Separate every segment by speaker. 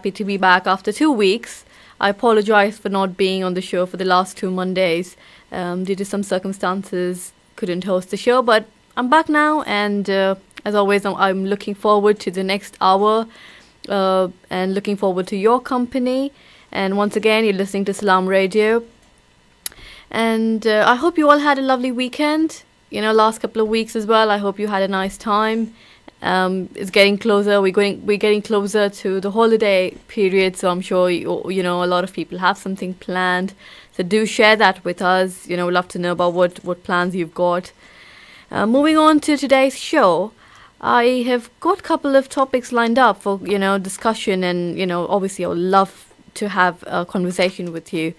Speaker 1: happy to be back after 2 weeks. I apologize for not being on the show for the last 2 Mondays. Due to some circumstances, couldn't host the show, but I'm back now, and as always, I'm looking forward to the next hour and looking forward to your company. And once again, you're listening to Salaam Radio. And I hope you all had a lovely weekend. Last couple of weeks as well. I hope you had a nice time. It's getting closer. We're getting closer to the holiday period, so I'm sure a lot of people have something planned. So do share that with us. We'd love to know about what plans you've got. Moving on to today's show, I have got a couple of topics lined up for discussion, and obviously I would love to have a conversation with you.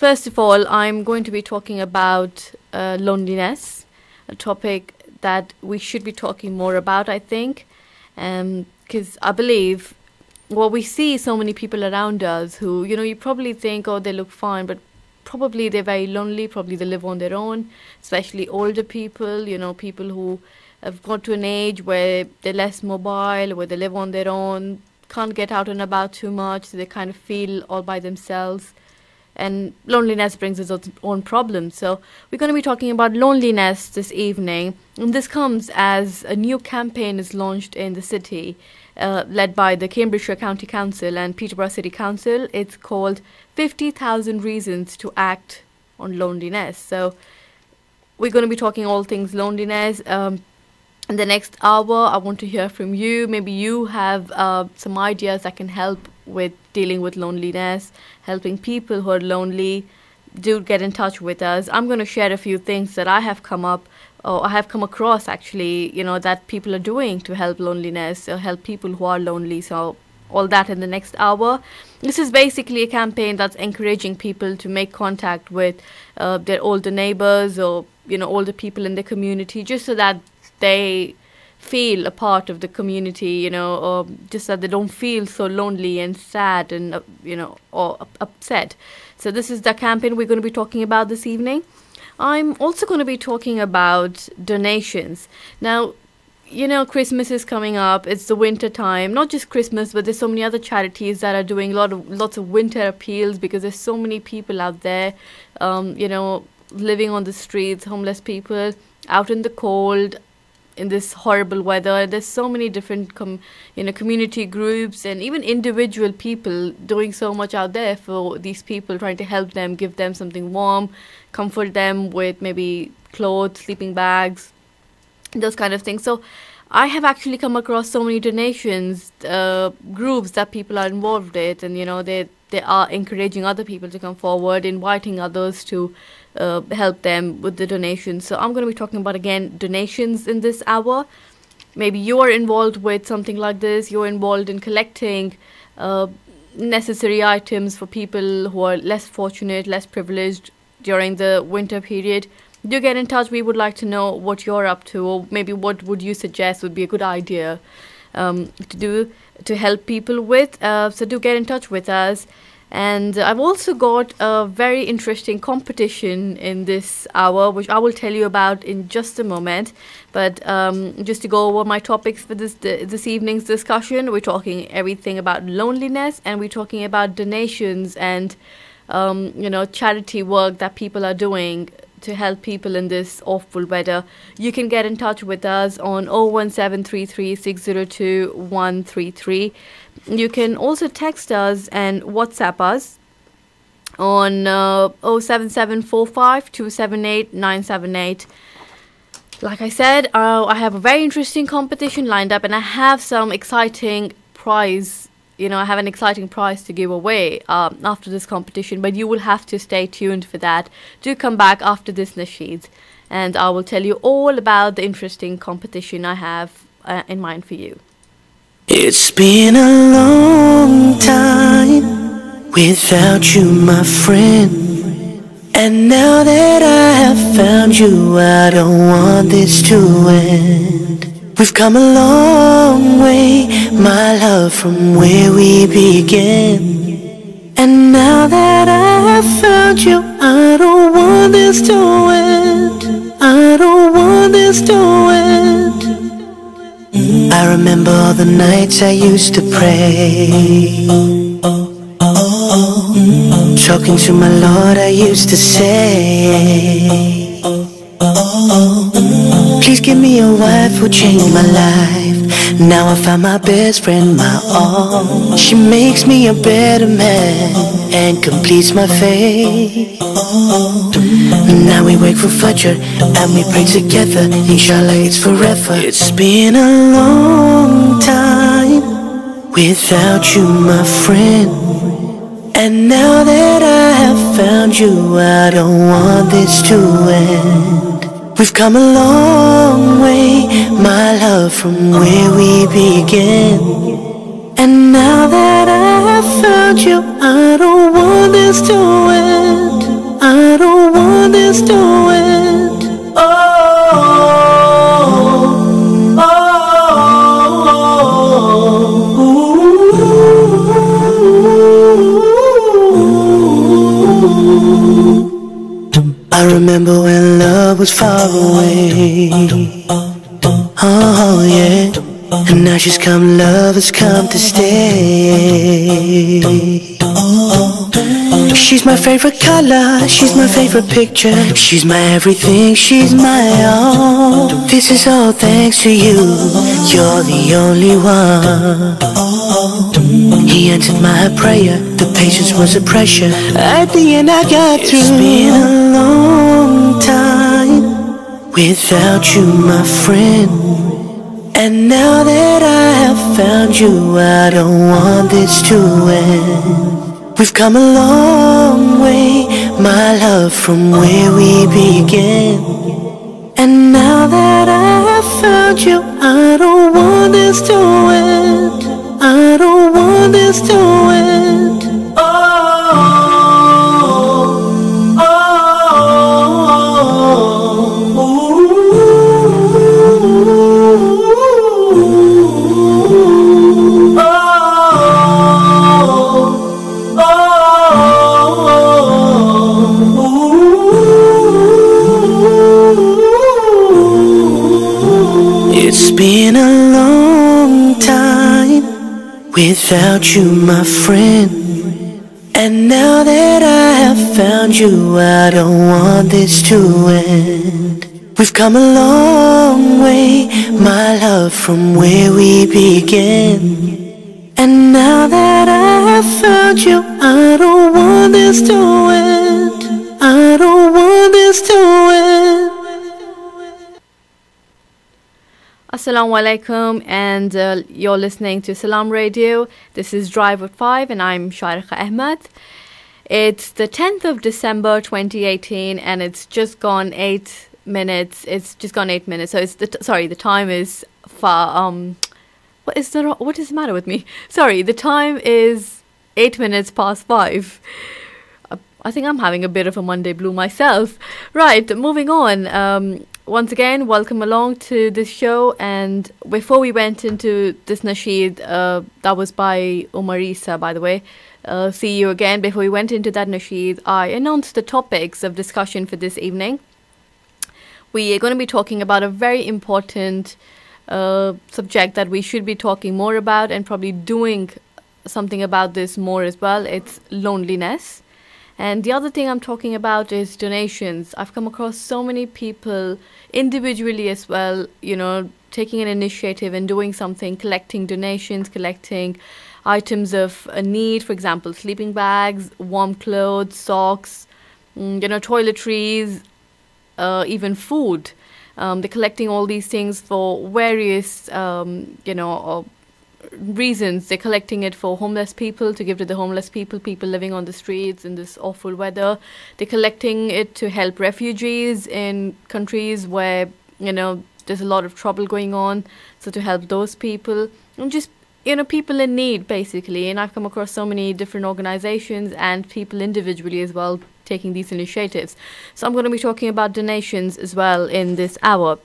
Speaker 1: First of all, I'm going to be talking about loneliness, a topic that we should be talking more about, I think, because I believe we see so many people around us who, you probably think, oh, they look fine, but probably they're very lonely, probably they live on their own, especially older people, people who have got to an age where they're less mobile, where they live on their own, can't get out and about too much, so they kind of feel all by themselves. And loneliness brings its own problems. So we're going to be talking about loneliness this evening. And this comes as a new campaign is launched in the city, led by the Cambridgeshire County Council and Peterborough City Council. It's called 50,000 Reasons to Act on Loneliness. So we're going to be talking all things loneliness. In the next hour, I want to hear from you. Maybe you have some ideas that can help with dealing with loneliness, helping people who are lonely. Do get in touch with us. I'm going to share a few things that I have come across actually, that people are doing to help loneliness, help people who are lonely. So all that in the next hour. This is basically a campaign that's encouraging people to make contact with their older neighbors or, older people in the community, just so that they feel a part of the community, or just that they don't feel so lonely and sad and, or upset. So this is the campaign we're going to be talking about this evening. I'm also going to be talking about donations. Now, Christmas is coming up. It's the winter time. Not just Christmas, but there's so many other charities that are doing lots of winter appeals, because there's so many people out there, living on the streets, homeless people out in the cold, in this horrible weather. There's so many different community groups and even individual people doing so much out there for these people, trying to help them, give them something warm, comfort them with maybe clothes, sleeping bags, those kind of things. So I have actually come across so many donations, groups that people are involved with, and they are encouraging other people to come forward, inviting others to help them with the donations. So I'm going to be talking about, again, donations in this hour. Maybe you're involved with something like this. You're involved in collecting necessary items for people who are less fortunate, less privileged during the winter period. Do get in touch. We would like to know what you're up to, or maybe what would you suggest would be a good idea to do to help people with. So do get in touch with us. And I've also got a very interesting competition in this hour, which I will tell you about in just a moment. But just to go over my topics for this evening's discussion, we're talking everything about loneliness, and we're talking about donations and charity work that people are doing to help people in this awful weather. You can get in touch with us on 01733 602 133. You can also text us and WhatsApp us on 07745 278 978. Like I said, I have a very interesting competition lined up, and I have some exciting prize. I have an exciting prize to give away after this competition, but you will have to stay tuned for that. Do come back after this nasheed, and I will tell you all about the interesting competition I have in mind for you.
Speaker 2: It's been a long time without you, my friend, and now that I have found you, I don't want this to end. We've come a long way, my love, from where we began. And now that I have found you, I don't want this to end. I don't want this to end. I remember all the nights I used to pray, talking to my Lord I used to say, please give me a wife who'll change my life. Now I found my best friend, my all. She makes me a better man and completes my faith. Now we wake for Fajr and we pray together. Inshallah it's forever. It's been a long time without you, my friend. And now that I have found you, I don't want this to end. We've come a long way, my love, from where we began. And now that I have found you, I don't want this to end. I don't want this to end. Oh, oh, I remember when love was far away. Oh yeah. And now she's come, love has come to stay. She's my favorite color, she's my favorite picture, she's my everything, she's my all. This is all thanks to you, you're the only one. He answered my prayer, the patience was a pressure. At the end I got through. It's been a long time without you, my friend. And now that I have found you, I don't want this to end. We've come a long way, my love, from where we began. And now that I have found you, I don't want this to end. I don't want this to end. Oh, oh, oh, it's been a long time without you, my friend. And now that I have found you, I don't want this to end. We've come a long way, my love, from where we began. And now that I have found you, I don't want this to end. I don't want this to end.
Speaker 1: Assalamu alaikum, and you're listening to Salaam Radio. This is Drive with 5 and I'm Sharikha Ahmed. It's the 10th of December 2018 and it's just gone 8 minutes. It's just gone 8 minutes. So it's the time is far what is the matter with me? Sorry, the time is 8 minutes past 5. I think I'm having a bit of a Monday blue myself. Right, moving on. Once again, welcome along to this show. And before we went into this nasheed, that was by Umar Isa, by the way. See you again. Before we went into that nasheed, I announced the topics of discussion for this evening. We are going to be talking about a very important subject that we should be talking more about and probably doing something about this more as well. It's loneliness. And the other thing I'm talking about is donations. I've come across so many people individually as well, you know, taking an initiative and doing something, collecting donations, collecting items of a need, for example, sleeping bags, warm clothes, socks, toiletries, even food. They're collecting all these things for various, reasons. They're collecting it for homeless people, to give to the homeless people living on the streets in this awful weather. They're collecting it to help refugees in countries where, there's a lot of trouble going on. So to help those people and just, people in need, basically. And I've come across so many different organizations and people individually as well taking these initiatives. So I'm going to be talking about donations as well in this hour.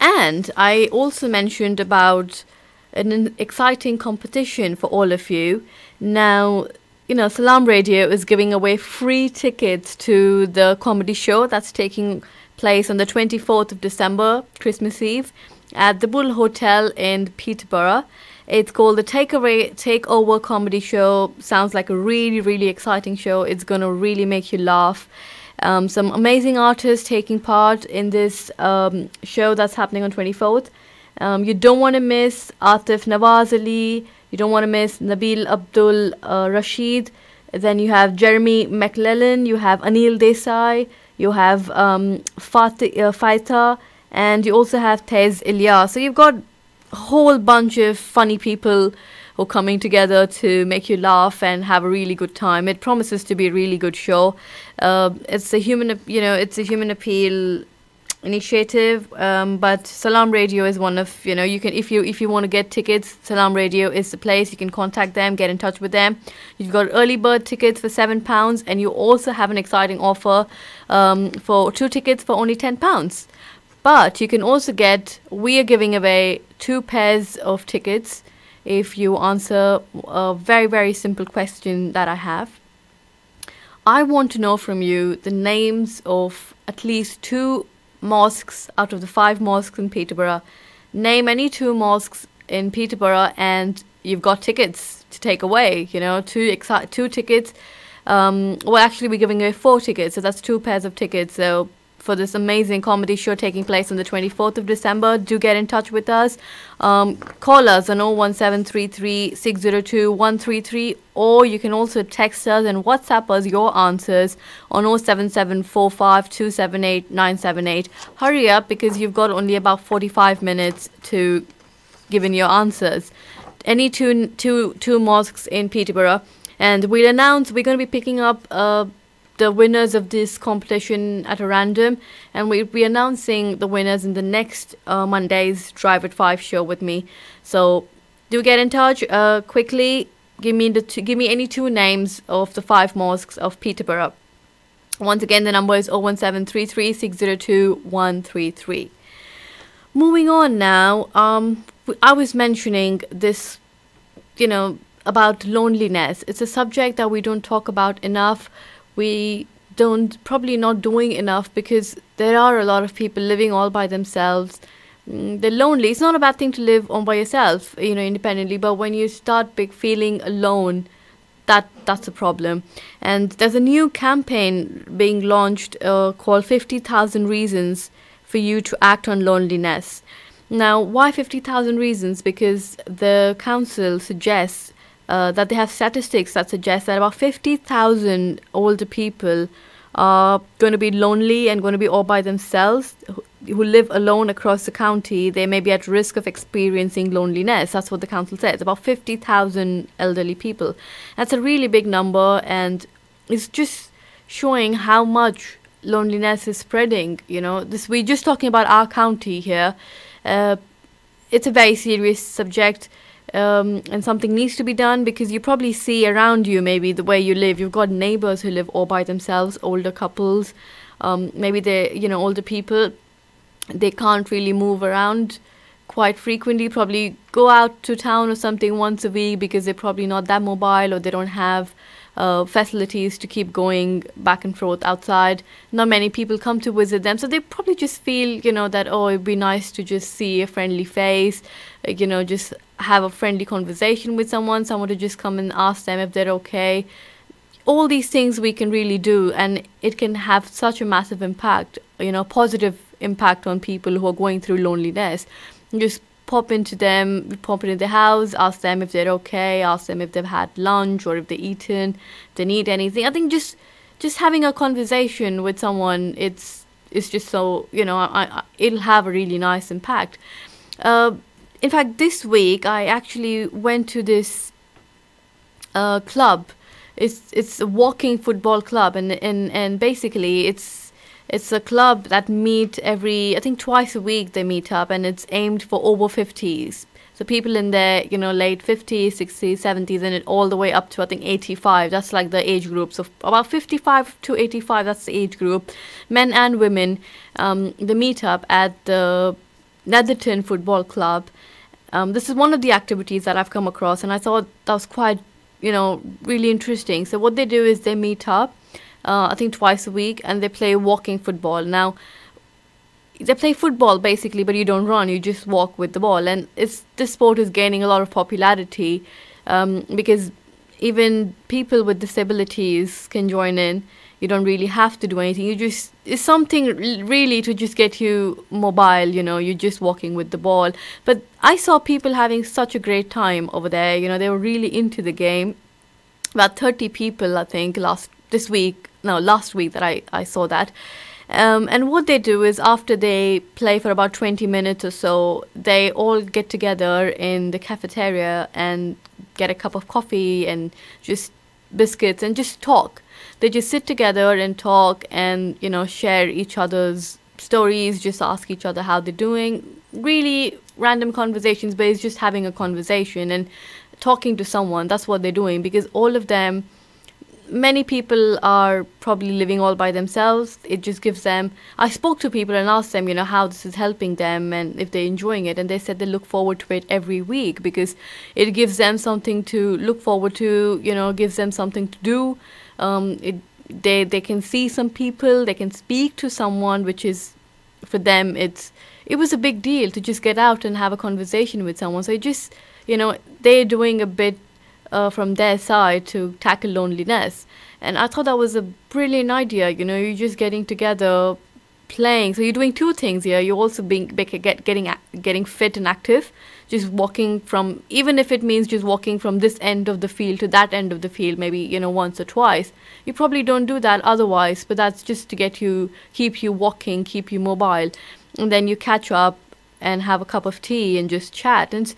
Speaker 1: And I also mentioned about an exciting competition for all of you. Now, Salaam Radio is giving away free tickets to the comedy show that's taking place on the 24th of December, Christmas Eve, at the Bull Hotel in Peterborough. It's called the Takeover Comedy Show. Sounds like a really, really exciting show. It's going to really make you laugh. Some amazing artists taking part in this show that's happening on 24th. You don't want to miss Atif Nawaz Ali. You don't want to miss Nabil Abdul Rashid. Then you have Jeremy McLellan. You have Anil Desai. You have Faita. And you also have Tez Ilyas. So you've got a whole bunch of funny people who are coming together to make you laugh and have a really good time. It promises to be a really good show. It's a human appeal initiative, but Salaam Radio is one of, you can, if you want to get tickets, Salaam Radio is the place. You can contact them, get in touch with them. You've got early bird tickets for £7, and you also have an exciting offer for 2 tickets for only £10. But you can also we are giving away 2 pairs of tickets if you answer a very, very simple question that I have. I want to know from you the names of at least 2 mosques out of the 5 mosques in Peterborough. Name any 2 mosques in Peterborough and you've got tickets to take away, 2 tickets. Well, actually we're giving away 4 tickets, so that's 2 pairs of tickets. So for this amazing comedy show taking place on the 24th of December, do get in touch with us. Call us on 01733 602 133, or you can also text us and WhatsApp us your answers on 07745 278 978. Hurry up, because you've got only about 45 minutes to give in your answers. Any two mosques in Peterborough, and we're going to be picking up the winners of this competition at a random, and we'll be announcing the winners in the next Monday's Drive at 5 show with me. So do get in touch quickly. Give me any 2 names of the 5 mosques of Peterborough. Once again, the number is 01733 602 133. Moving on now, I was mentioning this, about loneliness. It's a subject that we don't talk about enough. We probably not doing enough, because there are a lot of people living all by themselves. They're lonely. It's not a bad thing to live all by yourself, independently, but when you start feeling alone, that's a problem. And there's a new campaign being launched called 50,000 Reasons for You to Act on Loneliness. Now, why 50,000 reasons? Because the council suggests that they have statistics that suggest that about 50,000 older people are going to be lonely and going to be all by themselves, who live alone across the county. They may be at risk of experiencing loneliness. That's what the council says. About 50,000 elderly people. That's a really big number, and it's just showing how much loneliness is spreading. We're just talking about our county here. It's a very serious subject. And something needs to be done, because you probably see around you, maybe the way you live, you've got neighbors who live all by themselves, older couples, maybe they're, older people, they can't really move around quite frequently, probably go out to town or something once a week, because they're probably not that mobile, or they don't have facilities to keep going back and forth outside. Not many people come to visit them, so they probably just feel, that, it'd be nice to just see a friendly face, just have a friendly conversation with someone to just come and ask them if they're okay. All these things we can really do, and it can have such a massive impact, positive impact on people who are going through loneliness. Just pop into their house, ask them if they're okay, ask them if they've had lunch or if they've eaten, if they need anything. I think just having a conversation with someone, it's just so, it'll have a really nice impact. In fact, this week I actually went to this club. It's a walking football club, and basically it's a club that meet I think twice a week they meet up, and it's aimed for over 50s. So people in their, late 50s, 60s, 70s, and all the way up to, I think, 85. That's like the age group. So about 55 to 85, that's the age group. Men and women, they meet up at the Netherton Football Club. This is one of the activities that I've come across, and I thought that was quite, really interesting. So what they do is they meet up, I think twice a week, and they play walking football. Now, they play football basically, but you don't run, you just walk with the ball. And this sport is gaining a lot of popularity, because even people with disabilities can join in. You don't really have to do anything. It's something really to just get you mobile, you're just walking with the ball. But I saw people having such a great time over there. They were really into the game. About 30 people, I think, last week that I saw that. And what they do is, after they play for about 20 minutes or so, they all get together in the cafeteria and get a cup of coffee and just biscuits and just talk. They just sit together and talk and, share each other's stories, just ask each other how they're doing. Really random conversations, but it's just having a conversation and talking to someone. That's what they're doing, because all of them, many people are probably living all by themselves. It just gives them, I spoke to people and asked them, how this is helping them and if they're enjoying it. And they said they look forward to it every week because it gives them something to look forward to, gives them something to do. They can see some people, they can speak to someone, which is, for them, it was a big deal to just get out and have a conversation with someone. So it just, they're doing a bit from their side to tackle loneliness. And I thought that was a brilliant idea. You're just getting together, playing. So you're doing two things here. You're also getting fit and active, just walking from, even if it means just walking from this end of the field to that end of the field, maybe, once or twice. You probably don't do that otherwise, but that's just to keep you walking, keep you mobile. And then you catch up and have a cup of tea and just chat. And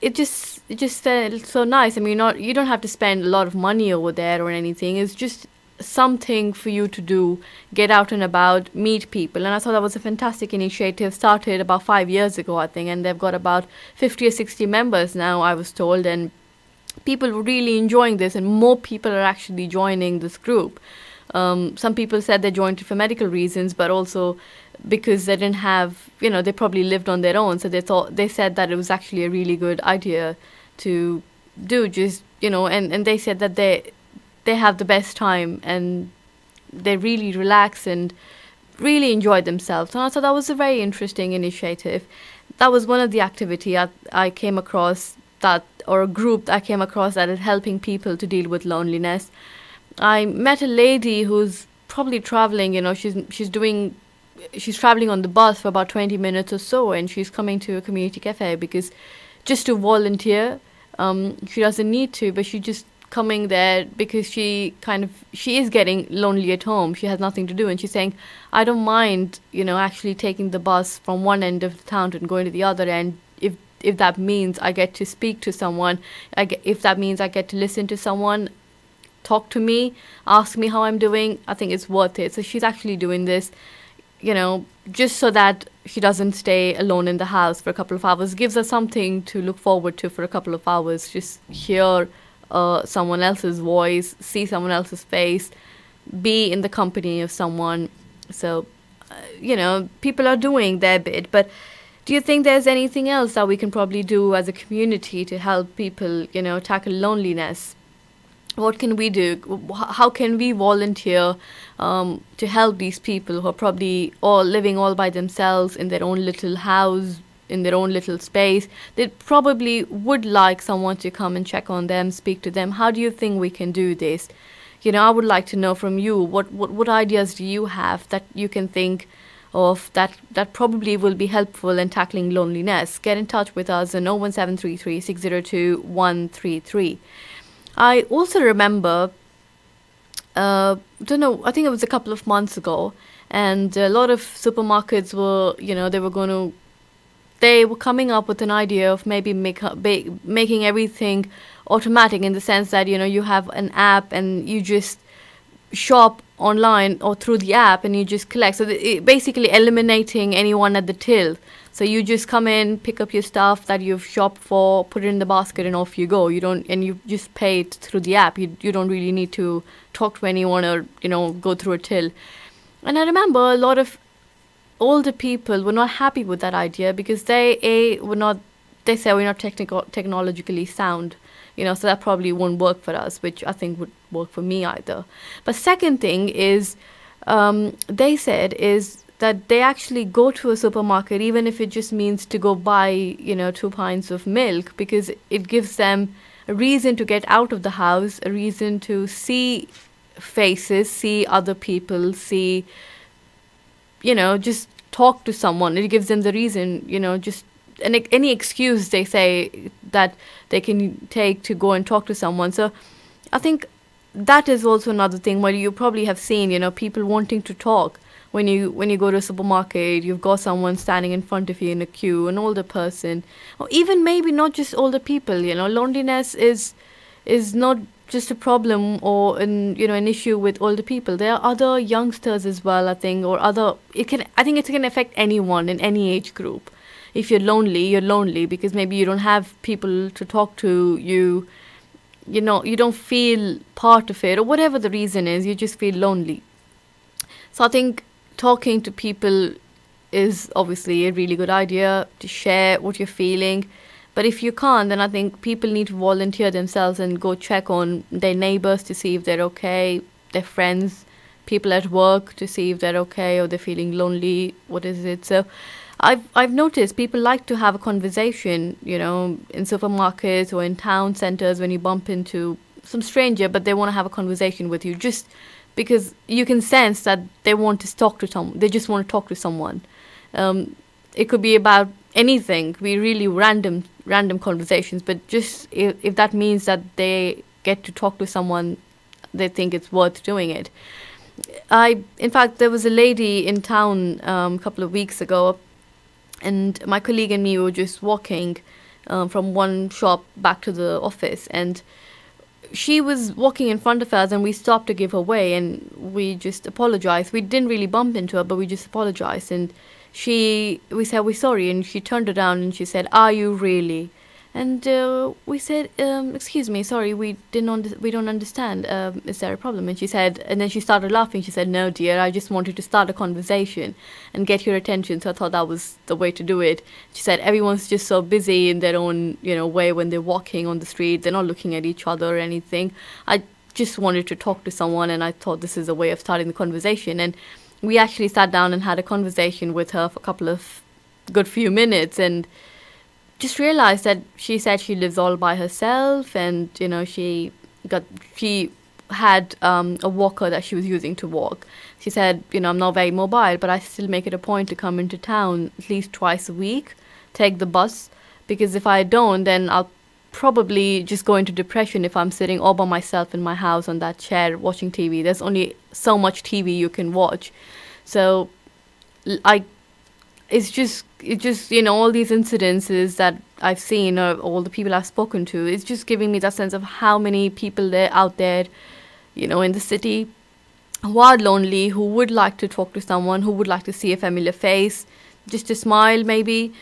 Speaker 1: it just felt so nice. I mean, you don't have to spend a lot of money over there or anything. It's just something for you to do, get out and about, meet people. And I thought that was a fantastic initiative. Started about 5 years ago, I think, and they've got about 50 or 60 members now, I was told. And people were really enjoying this, and more people are actually joining this group. Some people said they joined it for medical reasons, but also because they didn't have, they probably lived on their own. So they said that it was actually a really good idea to do, just, and they said that they have the best time and they really relax and really enjoy themselves. And I thought that was a very interesting initiative. That was one of the activity I came across, or a group I came across that is helping people to deal with loneliness. I met a lady who's probably traveling, she's traveling on the bus for about 20 minutes or so, and she's coming to a community cafe because just to volunteer. She doesn't need to, but she's just coming there because she is getting lonely at home. She has nothing to do, and she's saying, I don't mind, actually taking the bus from one end of the town and going to the other end, if that means I get to speak to someone, if that means I get to listen to someone, talk to me, ask me how I'm doing. I think it's worth it. So she's actually doing this, just so that she doesn't stay alone in the house for a couple of hours. Gives her something to look forward to for a couple of hours. Just hear someone else's voice, see someone else's face, be in the company of someone. So, people are doing their bit. But do you think there's anything else that we can probably do as a community to help people, tackle loneliness? What can we do? How can we volunteer to help these people who are probably all living all by themselves in their own little house, in their own little space? They probably would like someone to come and check on them, speak to them. How do you think we can do this? I would like to know from you, what ideas do you have that you can think of that probably will be helpful in tackling loneliness? Get in touch with us on 01733 602 133. I also remember, I think it was a couple of months ago, and a lot of supermarkets were, they were coming up with an idea of maybe making everything automatic, in the sense that, you have an app and you just shop online or through the app and you just collect. So basically eliminating anyone at the till. So you just come in, pick up your stuff that you've shopped for, put it in the basket, and off you go. And you just pay it through the app. You don't really need to talk to anyone or, go through a till. And I remember a lot of older people were not happy with that idea because they say we're not technologically sound, so that probably won't work for us, which I think would work for me either. But second thing is, they said is that they actually go to a supermarket, even if it just means to go buy, 2 pints of milk, because it gives them a reason to get out of the house, a reason to see faces, see other people, see, just talk to someone. It gives them the reason, just any excuse they say that they can take to go and talk to someone. So I think that is also another thing where you probably have seen, people wanting to talk. When you go to a supermarket, you've got someone standing in front of you in a queue, an older person, or even maybe not just older people. Loneliness is not just a problem or an issue with older people. There are other youngsters as well, I think, or other. I think it can affect anyone in any age group. If you're lonely because maybe you don't have people to talk to. You don't feel part of it, or whatever the reason is. You just feel lonely. So I think talking to people is obviously a really good idea to share what you're feeling. But if you can't, then I think people need to volunteer themselves and go check on their neighbors to see if they're okay, their friends, people at work to see if they're okay or they're feeling lonely. What is it? So I've noticed people like to have a conversation, in supermarkets or in town centers when you bump into some stranger, but they want to have a conversation with you just because you can sense that they want to talk to someone. They just want to talk to someone. It could be about anything, be really random conversations, but just if that means that they get to talk to someone, they think it's worth doing it. In fact, there was a lady in town a couple of weeks ago, and my colleague and me were just walking from one shop back to the office, and she was walking in front of us, and we stopped to give her way, and we just apologized. We didn't really bump into her, but we just apologized, and we said we're sorry, and she turned around and she said, "Are you really?" And we said, "Excuse me, sorry, we don't understand. Is there a problem?" And she said, and then she started laughing. She said, "No, dear, I just wanted to start a conversation and get your attention." So I thought that was the way to do it. She said, "Everyone's just so busy in their own, way when they're walking on the street. They're not looking at each other or anything. I just wanted to talk to someone, and I thought this is a way of starting the conversation." And we actually sat down and had a conversation with her for a couple of good few minutes, and just realized that she said she lives all by herself, and she had a walker that she was using to walk. She said, "I'm not very mobile, but I still make it a point to come into town at least twice a week, take the bus, because if I don't, then I'll probably just go into depression if I'm sitting all by myself in my house on that chair watching TV. There's only so much TV you can watch." So it's just all these incidences that I've seen, or all the people I've spoken to, it's just giving me that sense of how many people there out there, in the city, who are lonely, who would like to talk to someone, who would like to see a familiar face, just a smile maybe.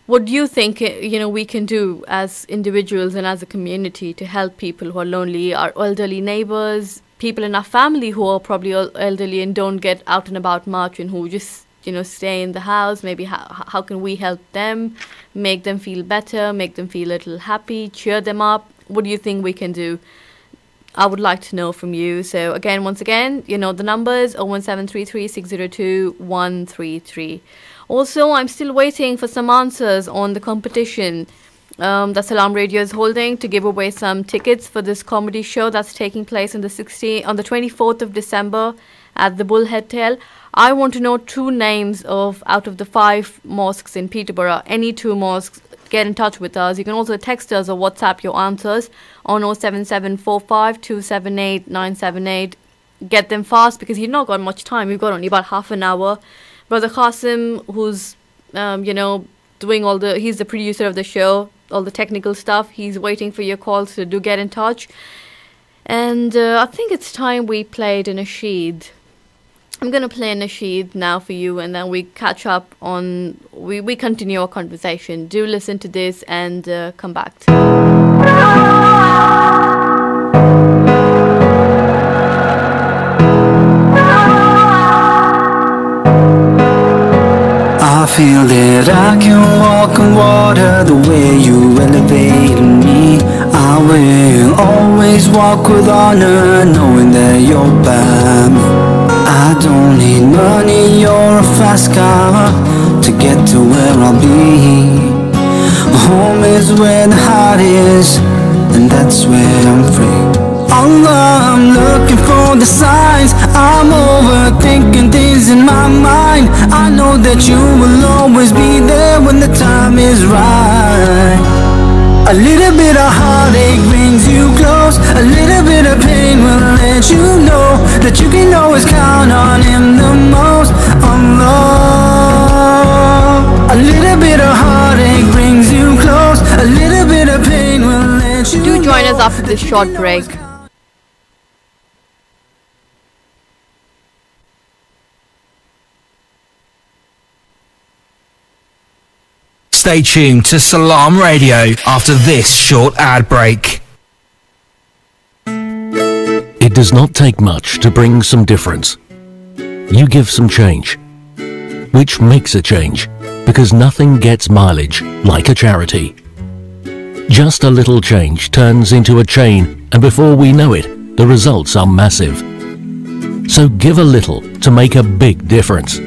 Speaker 1: What do you think, we can do as individuals and as a community to help people who are lonely, our elderly neighbors, people in our family who are probably elderly and don't get out and about much, and who just stay in the house? Maybe how can we help them, make them feel better, make them feel a little happy, cheer them up? What do you think we can do? I would like to know from you. So once again, the numbers 01733 602 133. Also, I'm still waiting for some answers on the competition that Salaam Radio is holding to give away some tickets for this comedy show that's taking place on the 24th of December at the Bullhead Tail. I want to know 2 names out of the 5 mosques in Peterborough. Any 2 mosques, get in touch with us. You can also text us or WhatsApp your answers on 07745 278 978. Get them fast, because you've not got much time. We've got only about half an hour. Brother Qasim, who's doing he's the producer of the show, all the technical stuff, he's waiting for your calls, so do get in touch. And I think it's time we played a nasheed. I'm going to play a nasheed now for you, and then we catch up on, we continue our conversation. Do listen to this and come back.
Speaker 2: I feel that I can walk on water the way you elevate me. I will always walk with honor, knowing that you're by me. I don't need money or a fast car to get to where I'll be. Home is where the heart is, and that's where I'm free. Allah, I'm looking for the signs. I'm overthinking things in my mind. I know that you will always be there when the time is right. A little bit of heartache brings you close. A little bit of pain will let you know that you can always count on Him the most. Allah. A little bit of heartache brings you close. A little bit of pain will let you know.
Speaker 1: Do join us after this short break.
Speaker 3: Stay tuned to Salaam Radio after this short ad break.
Speaker 4: It does not take much to bring some difference. You give some change, which makes a change, because nothing gets mileage like a charity. Just a little change turns into a chain, and before we know it, the results are massive. So give a little to make a big difference.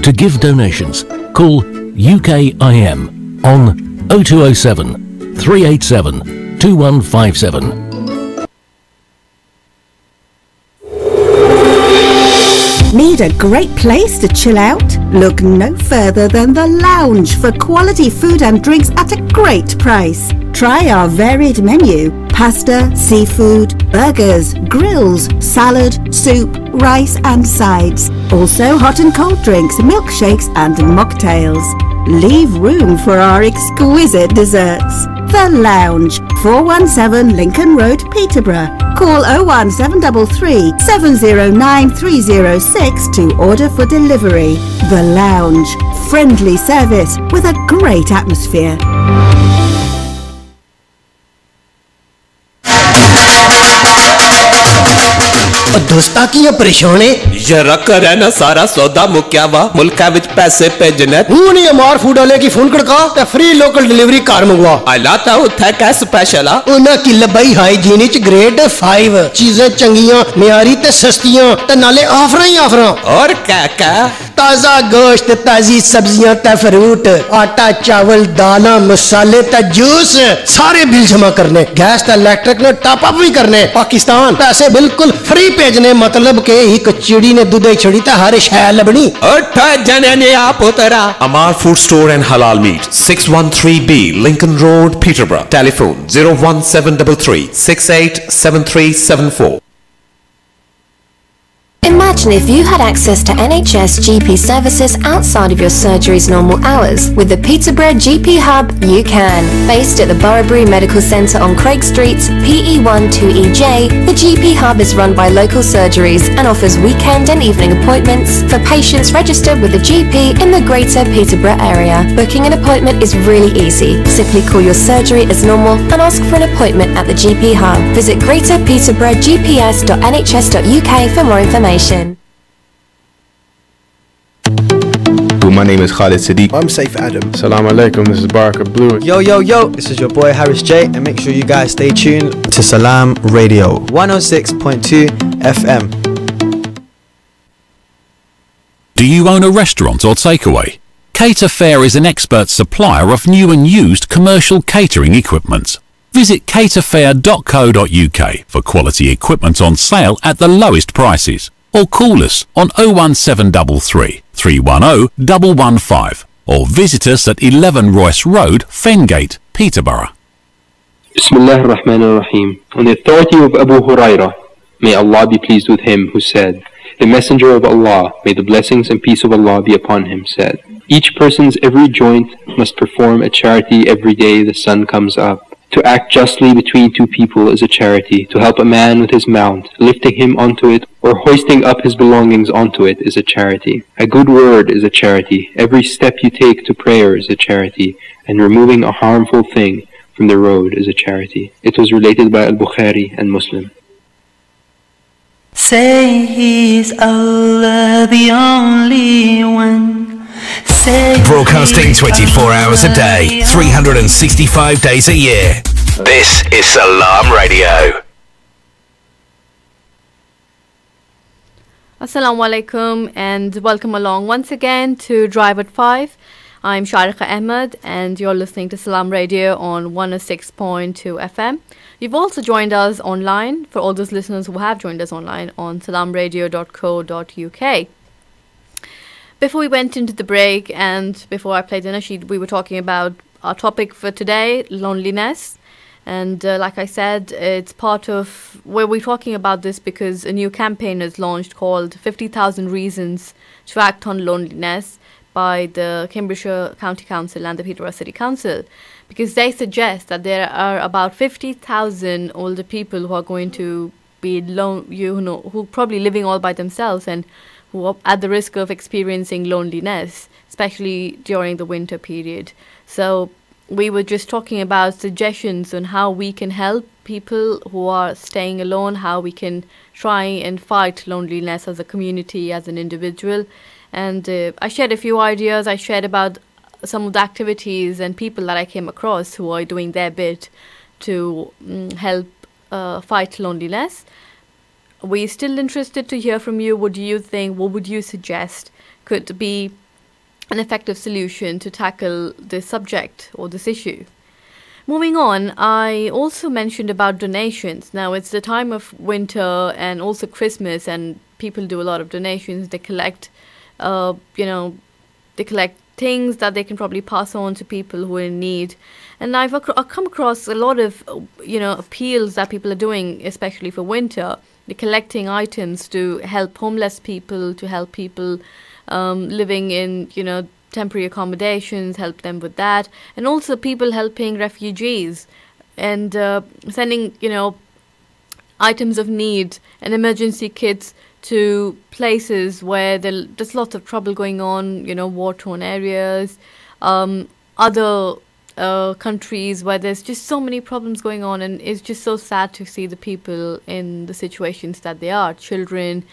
Speaker 4: To give donations, call UKIM on 0207 387 2157.
Speaker 5: Need a great place to chill out? Look no further than The Lounge for quality food and drinks at a great price. Try our varied menu: pasta, seafood, burgers, grills, salad, soup, rice and sides. Also hot and cold drinks, milkshakes and mocktails. Leave room for our exquisite desserts. The Lounge, 417 Lincoln Road, Peterborough. Call 01733 709 306 to order for delivery. The Lounge, friendly service with a great atmosphere.
Speaker 6: दोस्ता की परेशान है
Speaker 7: जरा कर है ना सारा सौदा मुक्या वा मुल्का विच पैसे भेजने
Speaker 6: हूं नहीं मार फूड वाले की फोन खड़का ते फ्री लोकल डिलीवरी कार मंगवा
Speaker 7: अलाता उठा क्या स्पेशल आ
Speaker 6: उन्हां की लबाई हाइजीन च ग्रेड 5 चीजें चंगियां मियारी ते सस्तियां ते नाले ऑफर ही ऑफर
Speaker 7: और क्या
Speaker 6: ताजा गोश्त ताजी सब्जियां ते फ्रूट आटा चावल दाना मसाले ते जूस सारे बिल जमा करने गैस ते इलेक्ट्रिक ने टॉप अप भी करने पाकिस्तान पैसे बिल्कुल फ्री भेजने मतलब के एक चिड़ी ने दूध छड़ी ते हर शय लबनी
Speaker 7: जने ने आप उतरा
Speaker 8: Amar Food Store and Halal Meat 613B Lincoln Road Peterborough telephone 01733 687374.
Speaker 9: Imagine if you had access to NHS GP services outside of your surgery's normal hours. With the Peterborough GP Hub, you can. Based at the Boroughbury Medical Centre on Craig Street, PE1 2EJ, the GP Hub is run by local surgeries and offers weekend and evening appointments for patients registered with a GP in the Greater Peterborough area. Booking an appointment is really easy. Simply call your surgery as normal and ask for an appointment at the GP Hub. Visit greaterpeterborough.gps.nhs.uk for more information.
Speaker 10: My name is Khalid Siddiq.
Speaker 11: I'm Saif Adam.
Speaker 12: Salaam alaikum, this is Baraka Blue.
Speaker 11: Yo, this is your boy Harris J, and make sure you guys stay tuned to Salaam Radio 106.2 FM.
Speaker 13: Do you own a restaurant or takeaway? Cater Fair is an expert supplier of new and used commercial catering equipment. Visit caterfair.co.uk for quality equipment on sale at the lowest prices. Or call us on 01733 310 115 or visit us at 11 Royce Road, Fengate, Peterborough.
Speaker 14: Bismillah ar-Rahman ar-Rahim. On the authority of Abu Hurairah, may Allah be pleased with him, who said, the Messenger of Allah, may the blessings and peace of Allah be upon him, said, each person's every joint must perform a charity every day the sun comes up. To act justly between two people is a charity. To help a man with his mount, lifting him onto it, or hoisting up his belongings onto it is a charity. A good word is a charity. Every step you take to prayer is a charity. And removing a harmful thing from the road is a charity. It was related by Al-Bukhari and Muslim.
Speaker 2: Say He's Allah the only one.
Speaker 3: Broadcasting 24 hours a day, 365 days a year. This is Salaam Radio.
Speaker 1: Assalamu alaikum and welcome along once again to Drive at 5. I'm Sharika Ahmed and you're listening to Salaam Radio on 106.2 FM. You've also joined us online, for all those listeners who have joined us online, on salamradio.co.uk. Before we went into the break and before I played the nasheed, we were talking about our topic for today, loneliness. And like I said, it's part of where we're talking about this because a new campaign is launched called 50,000 Reasons to Act on Loneliness by the Cambridgeshire County Council and the Peterborough City Council, because they suggest that there are about 50,000 older people who are going to be who are probably living all by themselves and who are at the risk of experiencing loneliness, especially during the winter period. So we were just talking about suggestions on how we can help people who are staying alone, how we can try and fight loneliness as a community, as an individual. And I shared a few ideas. I shared about some of the activities and people that I came across who are doing their bit to help fight loneliness. We're still interested to hear from you. What do you think? What would you suggest could be an effective solution to tackle this subject or this issue? Moving on, I also mentioned about donations. Now, it's the time of winter and also Christmas, and people do a lot of donations. They collect they collect things that they can probably pass on to people who are in need. And I've come across a lot of, appeals that people are doing, especially for winter. They're collecting items to help homeless people, to help people living in, temporary accommodations, help them with that. And also people helping refugees and sending, items of need and emergency kits to places where there's lots of trouble going on, war-torn areas, other countries where there's just so many problems going on, and it's just so sad to see the people in the situations that they are, children,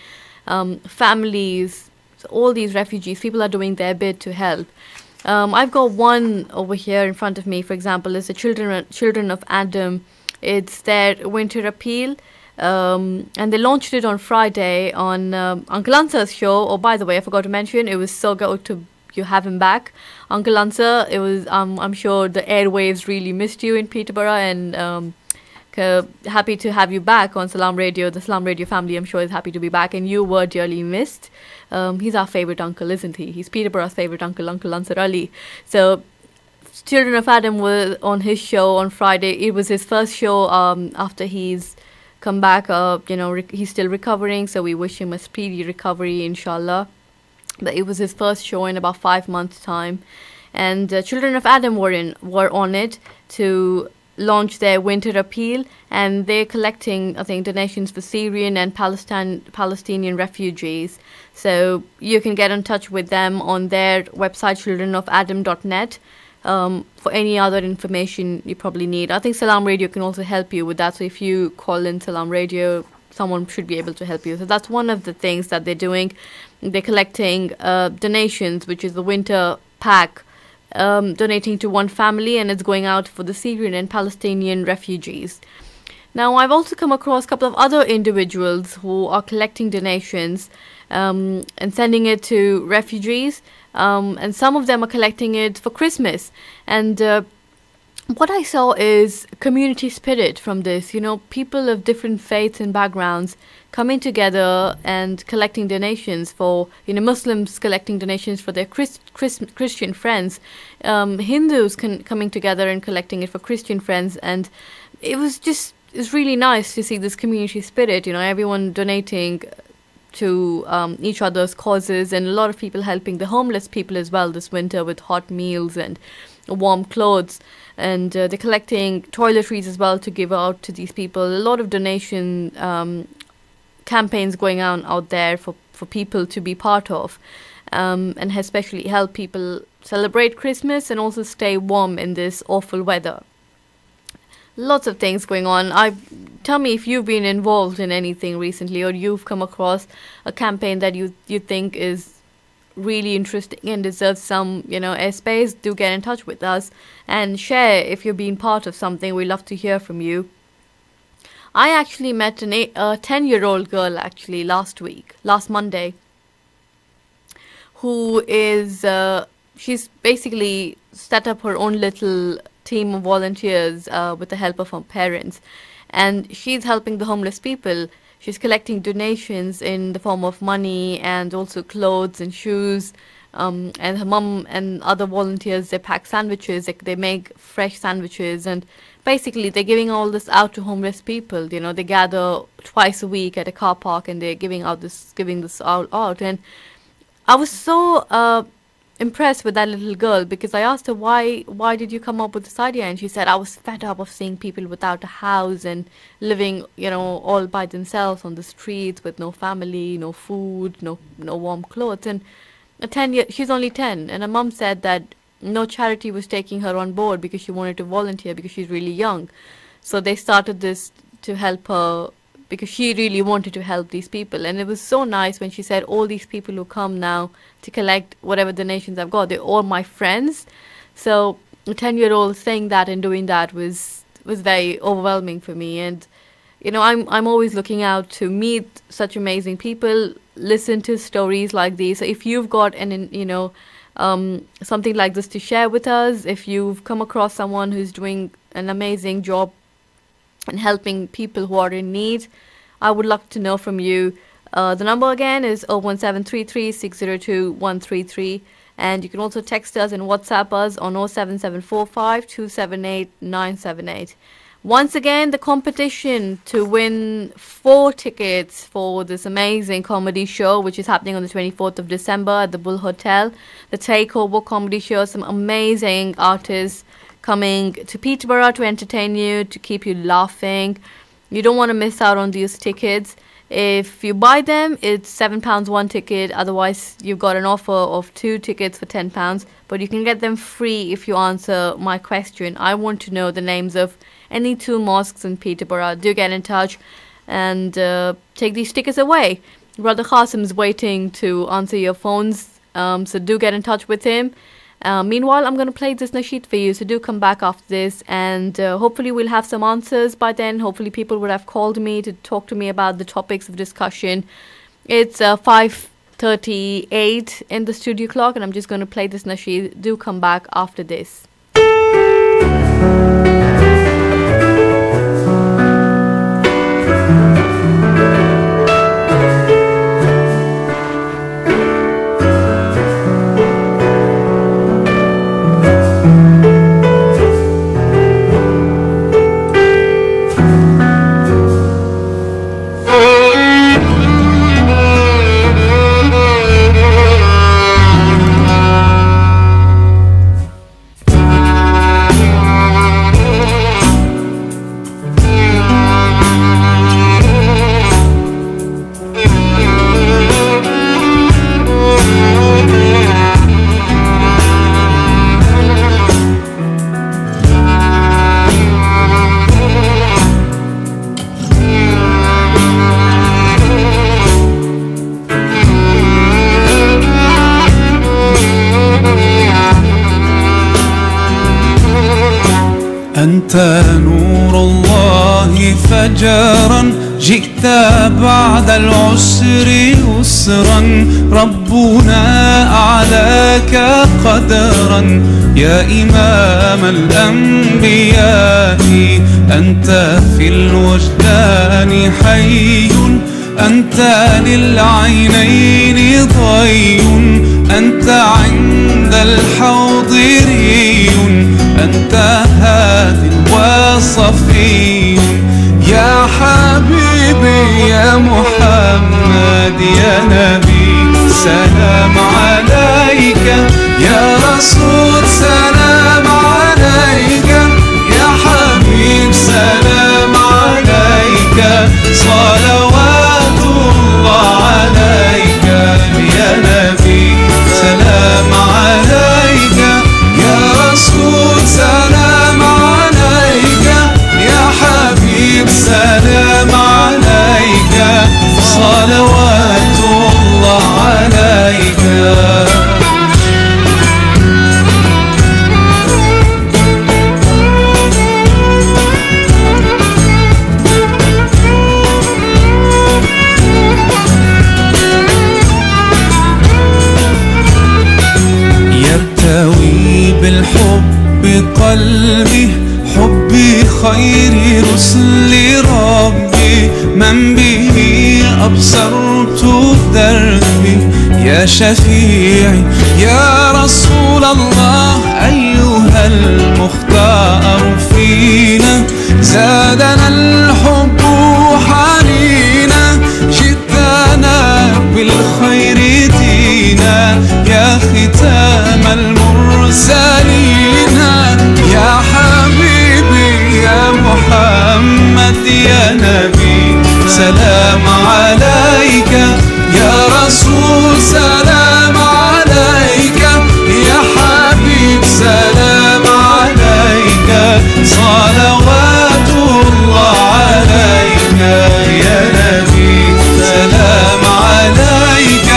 Speaker 1: families, all these refugees. People are doing their bit to help. I've got one over here in front of me, for example, is the Children of Adam. It's their winter appeal. And they launched it on Friday on Uncle Ansar's show. Oh, by the way, I forgot to mention, it was so good to have him back. Uncle Ansar, it was, I'm sure the airwaves really missed you in Peterborough, and happy to have you back on Salaam Radio. The Salaam Radio family, I'm sure, is happy to be back, and you were dearly missed. He's our favourite uncle, isn't he? He's Peterborough's favourite uncle, Uncle Ansar Ali. So Children of Adam was on his show on Friday. It was his first show after he's come back. He's still recovering, so we wish him a speedy recovery, inshallah. But it was his first show in about 5 months' time, and Children of Adam were on it to launch their winter appeal, and they're collecting, I think, donations for Syrian and Palestinian refugees. So you can get in touch with them on their website, childrenofadam.net. For any other information you probably need. I think Salaam Radio can also help you with that. So if you call in Salaam Radio, someone should be able to help you. So that's one of the things that they're doing. They're collecting donations, which is the winter pack, donating to one family, and it's going out for the Syrian and Palestinian refugees. Now, I've also come across a couple of other individuals who are collecting donations and sending it to refugees. And some of them are collecting it for Christmas. And what I saw is community spirit from this. People of different faiths and backgrounds coming together and collecting donations for, Muslims collecting donations for their Christian friends, Hindus coming together and collecting it for Christian friends. And it's really nice to see this community spirit, everyone donating to each other's causes, and a lot of people helping the homeless people as well this winter with hot meals and warm clothes, and they're collecting toiletries as well to give out to these people. A lot of donation campaigns going on out there for people to be part of, and especially help people celebrate Christmas and also stay warm in this awful weather. Lots of things going on. Tell me if you've been involved in anything recently, or you've come across a campaign that you think is really interesting and deserves some, airspace. Do get in touch with us and share if you've been part of something. We love to hear from you. I actually met a 10-year-old girl actually last Monday, who is, she's basically set up her own little team of volunteers with the help of her parents. And she's helping the homeless people. She's collecting donations in the form of money and also clothes and shoes. And her mum and other volunteers, they pack sandwiches, they make fresh sandwiches, and basically they're giving all this out to homeless people. You know, they gather twice a week at a car park and they're giving this all out. And I was so impressed with that little girl, because I asked her, why did you come up with this idea? And she said, I was fed up of seeing people without a house and living, you know, all by themselves on the streets with no family, no food, no warm clothes. And she's only 10, and her mum said that no charity was taking her on board because she wanted to volunteer because she's really young. So they started this to help her because she really wanted to help these people. And it was so nice when she said, all these people who come now to collect whatever donations I've got, they're all my friends. So a 10-year-old saying that and doing that was very overwhelming for me. And you know, I'm always looking out to meet such amazing people, listen to stories like these. So if you've got something like this to share with us, if you've come across someone who's doing an amazing job and helping people who are in need, I would love to know from you. The number again is 01733 602 133, and you can also text us and WhatsApp us on 07745 278 978. Once again, the competition to win 4 tickets for this amazing comedy show, which is happening on the 24th of December at the Bull Hotel. The Takeover comedy show, some amazing artists coming to Peterborough to entertain you, to keep you laughing. You don't want to miss out on these tickets. If you buy them, it's £7 one ticket. Otherwise, you've got an offer of 2 tickets for £10. But you can get them free if you answer my question. I want to know the names of any 2 mosques in Peterborough. Do get in touch and take these tickets away. Brother Qasim is waiting to answer your phones, so do get in touch with him. Meanwhile, I'm going to play this nasheed for you, so do come back after this, and hopefully we'll have some answers by then. Hopefully people would have called me to talk to me about the topics of discussion. It's 5:38 in the studio clock, and I'm just going to play this nasheed. Do come back after this.
Speaker 15: أنت نور الله فجرا جئت بعد العسر يسرا ربنا أعلاك قدرا يا إمام الأنبياء أنت في الوجدان حي أنت للعينين ضي أنت عند الحوض ري أنت هاد وصفي يا حبيبي يا محمد يا نبي سلام عليك يا رسول سلام عليك يا حبيب سلام عليك صلوات الله عليك يا نبي سلام عليك يا رسول سلام عليك يا حبيب سلام عليك صلوات الله عليك قلبي حبي خير رسل ربي من به أبصرت دربي يا شفيعي يا رسول الله أيها المختار فينا زادنا الحب حنينا جئتنا بالخير دينا يا ختام المرسلين يا حبيبي يا محمد يا نبي سلام عليك يا رسول سلام عليك يا حبيب سلام عليك صلوات الله عليك يا نبي سلام عليك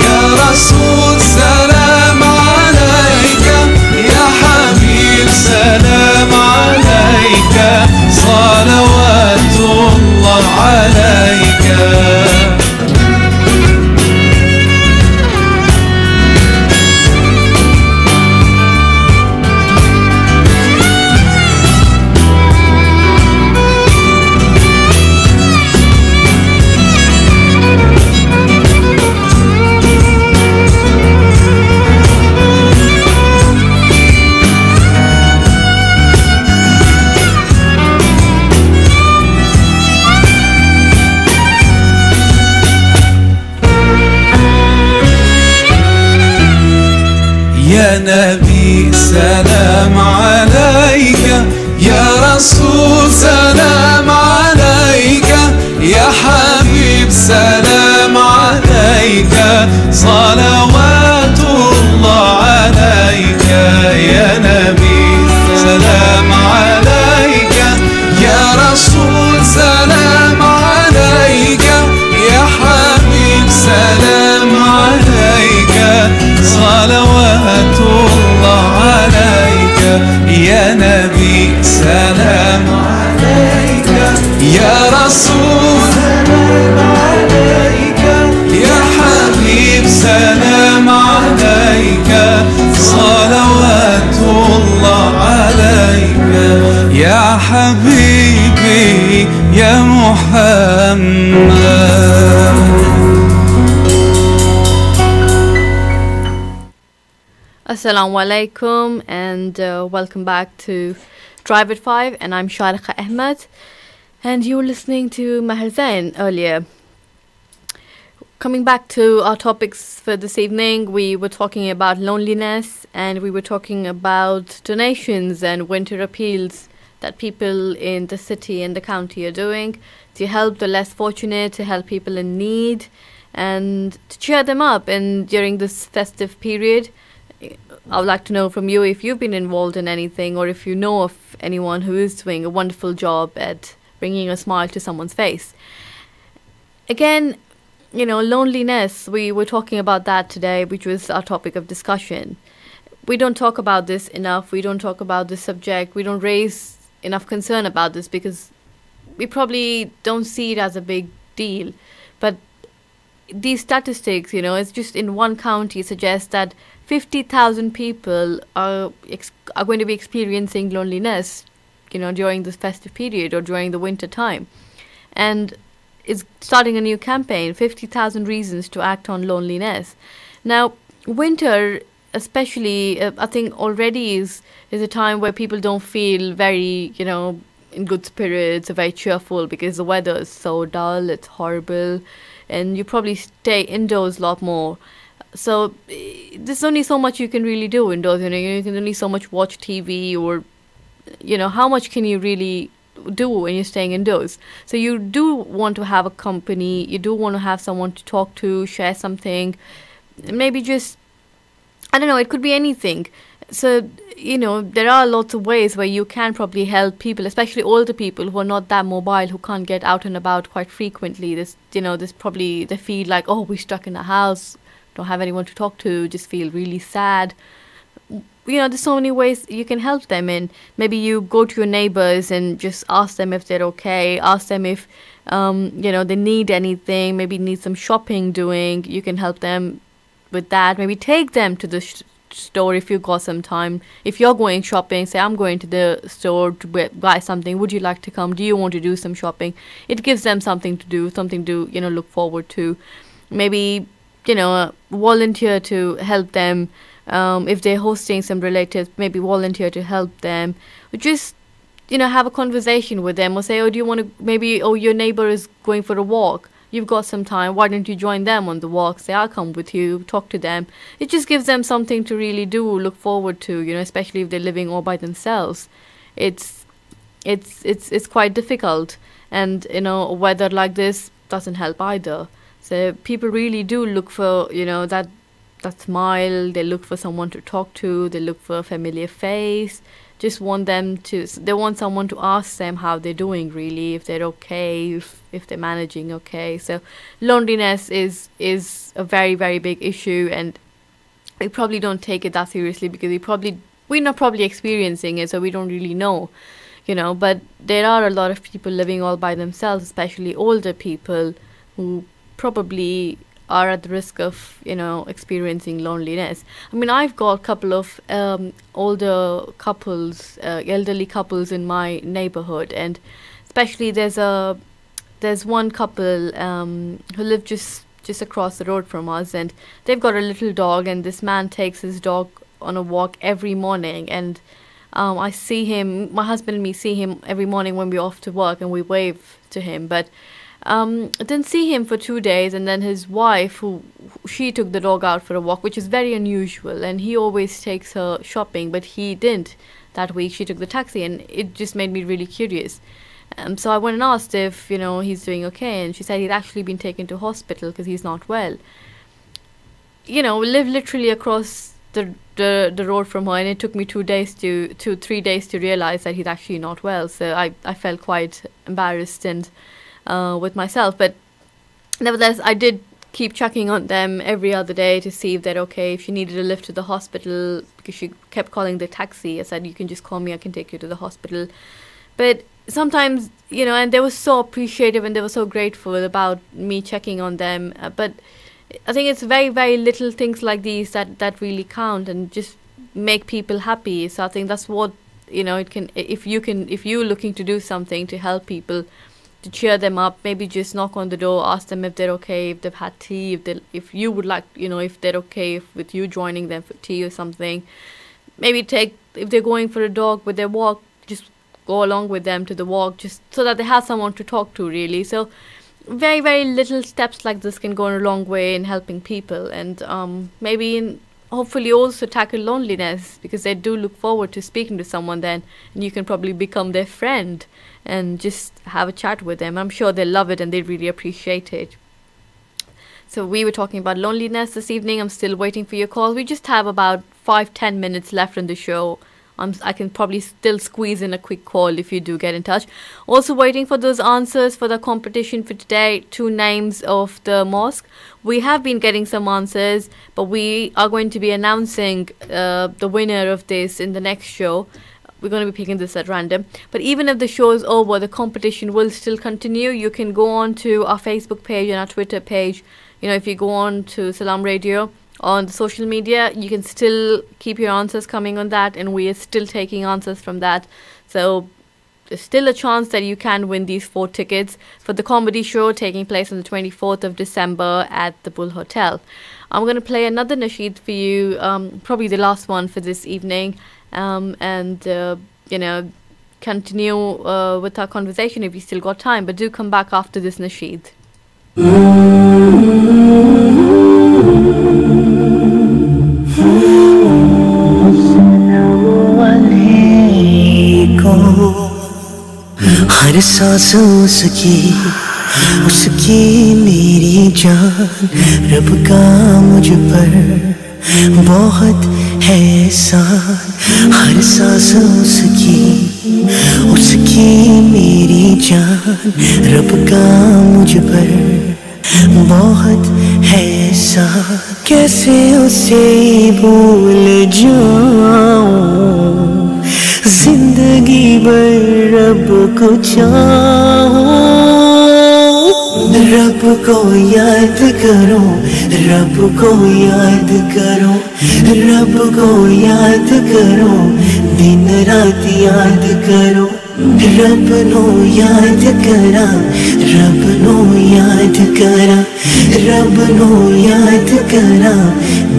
Speaker 15: يا رسول سلام عليك يا حبيب سلام عليك صلوات الله عليك يا نبي سلام عليك يا رسول سلام عليك يا حبيب سلام عليك صلوات الله عليك يا نبي سلام عليك يا رسول سلام عليك يا حبيب سلام عليك صلوات الله عليك يا نبي سلام عليك يا رسول سلام عليك يا حبيب سلام عليك صلوات الله عليك يا حبيبي يا محمد.
Speaker 1: Assalamu alaikum and welcome back to Drive at 5, and I'm Sharikha Ahmed, and you were listening to Maher Zain earlier. Coming back to our topics for this evening, we were talking about loneliness, and we were talking about donations and winter appeals that people in the city and the county are doing to help the less fortunate, to help people in need, and to cheer them up. And during this festive period, I would like to know from you if you've been involved in anything, or if you know of anyone who is doing a wonderful job at bringing a smile to someone's face. Again, you know, loneliness, we were talking about that today, which was our topic of discussion. We don't talk about this enough. We don't talk about this subject. We don't raise enough concern about this because we probably don't see it as a big deal. But these statistics, you know, it's just in one county suggests that 50,000 people are going to be experiencing loneliness, you know, during this festive period or during the winter time. And it's starting a new campaign, 50,000 reasons to act on loneliness. Now, winter especially, I think already is a time where people don't feel very, you know, in good spirits or very cheerful because the weather is so dull, it's horrible, and you probably stay indoors a lot more. So there's only so much you can really do indoors. You know, you can only so much watch TV, or, you know, how much can you really do when you're staying indoors? So you do want to have a company. You do want to have someone to talk to, share something. Maybe just, I don't know, it could be anything. So, you know, there are lots of ways where you can probably help people, especially older people who are not that mobile, who can't get out and about quite frequently. This, you know, this probably, they feel like, oh, we're stuck in the house, don't have anyone to talk to, just feel really sad. You know, there's so many ways you can help them in. Maybe you go to your neighbors and just ask them if they're okay, ask them if, you know, they need anything, maybe need some shopping doing. You can help them with that. Maybe take them to the store if you've got some time. If you're going shopping, say I'm going to the store to buy something, would you like to come? Do you want to do some shopping? It gives them something to do, something to, look forward to. Maybe, volunteer to help them. If they're hosting some relatives, maybe volunteer to help them. Or just, have a conversation with them, or say, do you want to, maybe, your neighbor is going for a walk. You've got some time. Why don't you join them on the walk? Say, I'll come with you. Talk to them. It just gives them something to really do, look forward to. Especially if they're living all by themselves. It's quite difficult, and weather like this doesn't help either. So people really do look for that smile. They look for someone to talk to. They look for a familiar face. Just want they want someone to ask them how they're doing, really, if they're okay, if they're managing okay. So loneliness is a very, very big issue, and we probably don't take it that seriously because we're not probably experiencing it, so we don't really know, but there are a lot of people living all by themselves, especially older people who probably are at the risk of experiencing loneliness. I mean, I've got a couple of older couples, elderly couples in my neighborhood, and especially there's one couple who live just across the road from us, and they've got a little dog, and this man takes his dog on a walk every morning, and I see him, my husband and me see him every morning when we're off to work, and we wave to him, but I didn't see him for 2 days, and then his wife, she took the dog out for a walk, which is very unusual, and he always takes her shopping, but he didn't that week. She took the taxi, and it just made me really curious. So I went and asked if he's doing okay, and she said he'd actually been taken to hospital because he's not well. We live literally across the road from her, and it took me 3 days to realize that he's actually not well. So I felt quite embarrassed and with myself, but nevertheless I did keep checking on them every other day to see if they're okay. If she needed a lift to the hospital, because she kept calling the taxi, I said, you can just call me, I can take you to the hospital. But sometimes, and they were so appreciative and they were so grateful about me checking on them, but I think it's very, very little things like these that really count and just make people happy. So I think that's what it can, if you're looking to do something to help people, to cheer them up, maybe just knock on the door, ask them if they're okay, if they've had tea, if you would like, if they're okay with you joining them for tea or something. Maybe if they're going for a dog with their walk, just go along with them to the walk, just so that they have someone to talk to, really. So very, very little steps like this can go a long way in helping people, and hopefully also tackle loneliness, because they do look forward to speaking to someone then, and you can probably become their friend and just have a chat with them. I'm sure they'll love it and they really appreciate it. So we were talking about loneliness this evening. I'm still waiting for your calls. We just have about 5-10 minutes left on the show. I can probably still squeeze in a quick call if you do get in touch. Also waiting for those answers for the competition for today, 2 names of the mosque. We have been getting some answers, but we are going to be announcing the winner of this in the next show. We're going to be picking this at random. But even if the show is over, the competition will still continue. You can go on to our Facebook page and our Twitter page. If you go on to Salaam Radio on the social media, you can still keep your answers coming on that, and we are still taking answers from that. So there's still a chance that you can win these 4 tickets for the comedy show taking place on the 24th of December at the Bull Hotel. I'm going to play another nasheed for you, probably the last one for this evening, and continue with our conversation if you still got time, but do come back after this nasheed.
Speaker 2: हर सांस उसकी मेरी जान, रब का मुझ पर बहुत है एहसान. हर सांस उसकी मेरी जान, रब का मुझ पर बहुत है एहसान. कैसे उसे भूल जाऊं, जिंदगी भर रब को चाहूं. रब को याद करो, रब को याद करो, रब को याद करो, दिन रात याद करो, रब नो याद करा, रब नो याद करा, रब नो याद करा,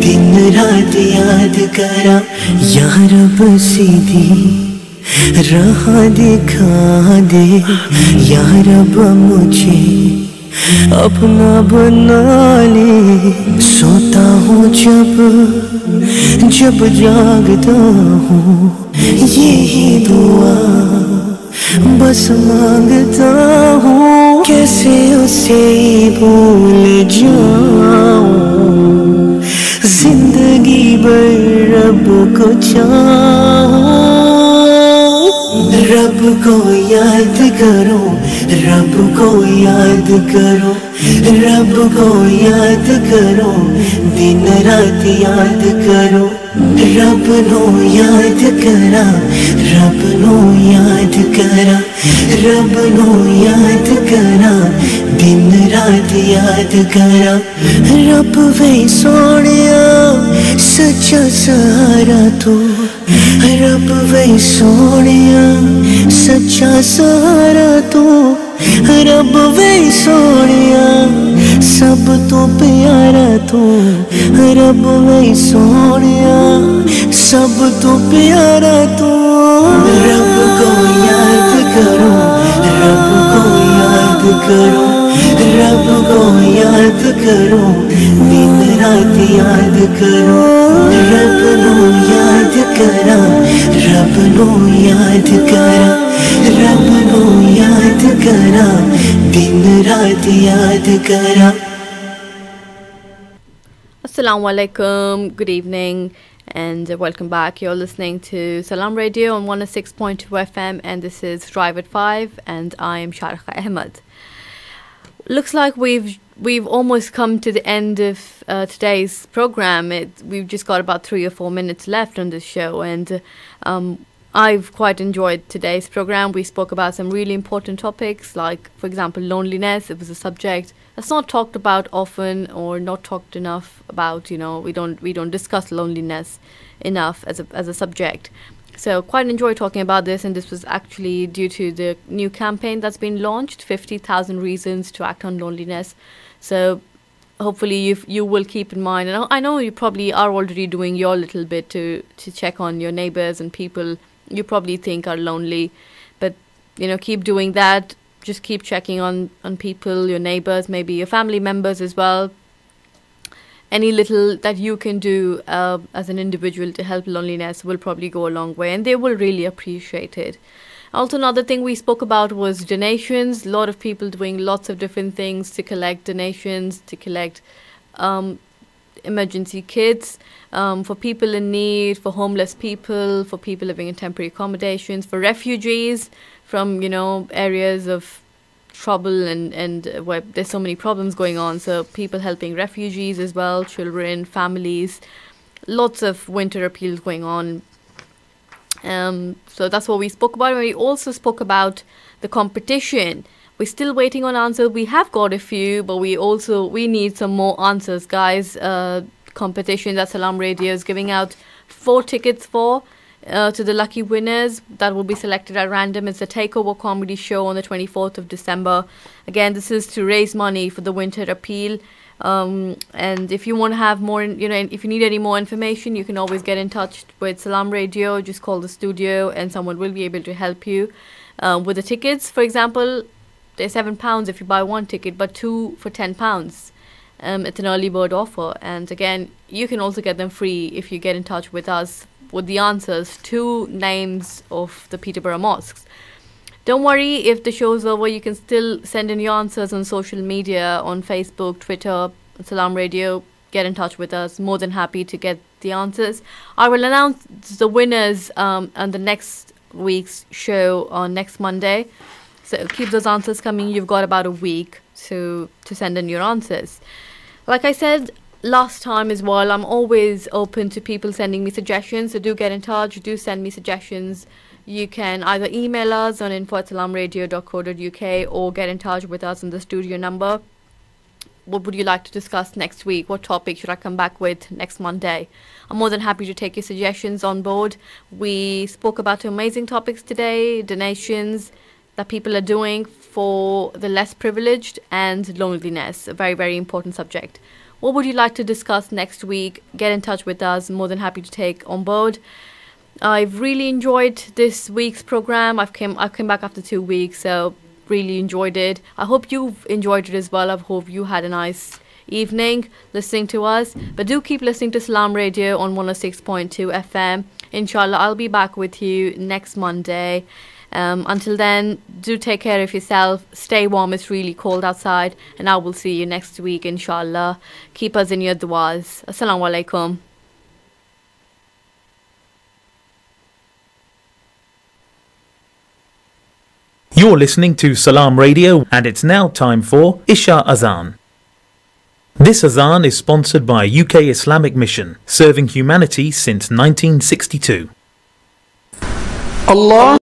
Speaker 2: दिन रात याद करा। या रब सीधी राह दिखा दे, या रब मुझे अपना बना ले। सोता हूँ जब जागता हूँ, यही दुआ बस मांगता हूँ। कैसे उसे भूल जाऊं, जिंदगी भर रब को चाहूं। रब को याद करो, रब को याद करो, रब को याद करो, दिन रात याद करो, रब नो याद करा, रब नो याद करा, रब नो याद करा, दिन रात याद करा। रब वे सोनिया सच्चा सहारा तू, रब वे सोनिया सच्चा सहारा तू, रब वे सोनिया सब तो प्यारा तू, रब वे सोनिया सब तो प्यारा तू। रब को याद करो, रब को याद करो, रब को याद करो, दिन रात याद करो, रब नो याद करा, रब नो याद करा, रब नो याद करा, दिन रात याद करा।
Speaker 1: Assalamu alaikum, good evening, and welcome back. You're listening to Salaam Radio on 106.2 FM, and this is Drive at 5, and I am Sharkha Ahmed. Looks like we've almost come to the end of today's program. We've just got about 3 or 4 minutes left on this show, and I've quite enjoyed today's program. We spoke about some really important topics, like, for example, loneliness. It was a subject that's not talked about often, or not talked enough about. You know, we don't discuss loneliness enough as a subject. So quite enjoy talking about this, and this was actually due to the new campaign that's been launched, 50,000 Reasons to Act on Loneliness. So hopefully you will keep in mind, and I know you probably are already doing your little bit to check on your neighbors and people you probably think are lonely, but keep doing that. Just keep checking on people, your neighbors, maybe your family members as well. Any little that you can do as an individual to help loneliness will probably go a long way, and they will really appreciate it. Also, another thing we spoke about was donations. A lot of people doing lots of different things to collect donations, to collect emergency kits for people in need, for homeless people, for people living in temporary accommodations, for refugees from areas of trouble and where there's so many problems going on. So people helping refugees as well, children, families, lots of winter appeals going on. So that's what we spoke about. We also spoke about the competition. We're still waiting on answers. We have got a few, but we need some more answers, guys. Competition that Salaam Radio is giving out 4 tickets for to the lucky winners that will be selected at random. It's a takeover comedy show on the 24th of December. Again, this is to raise money for the winter appeal. And if you want to have more, if you need any more information, you can always get in touch with Salaam Radio. Just call the studio and someone will be able to help you with the tickets. For example, they're £7 if you buy 1 ticket, but 2 for £10. It's an early bird offer. And again, you can also get them free if you get in touch with us with the answers to names of the Peterborough mosques. Don't worry, if the show's over, you can still send in your answers on social media, on Facebook, Twitter, Salaam Radio. Get in touch with us. More than happy to get the answers. I will announce the winners on the next week's show on next Monday. So keep those answers coming. You've got about a week to send in your answers. Like I said last time as well, I'm always open to people sending me suggestions. So do get in touch. Do send me suggestions. You can either email us on info@salaamradio.co.uk or get in touch with us on the studio number what would you like to discuss next week? What topic should I come back with next Monday? I'm more than happy to take your suggestions on board. We spoke about amazing topics today, donations that people are doing for the less privileged and loneliness, a very, very important subject. What would you like to discuss next week? Get in touch with us. More than happy to take on board. I've really enjoyed this week's program. I've come back after 2 weeks, so really enjoyed it. I hope you've enjoyed it as well. I hope you had a nice evening listening to us. But do keep listening to Salaam Radio on 106.2 FM. Inshallah, I'll be back with you next Monday. Until then, do take care of yourself. Stay warm. It's really cold outside. And I will see you next week, inshallah. Keep us in your du'as. Assalamu alaikum.
Speaker 16: You're listening to Salaam Radio, and it's now time for Isha Azan. This Azan is sponsored by UK Islamic Mission, serving humanity since 1962.
Speaker 17: Allah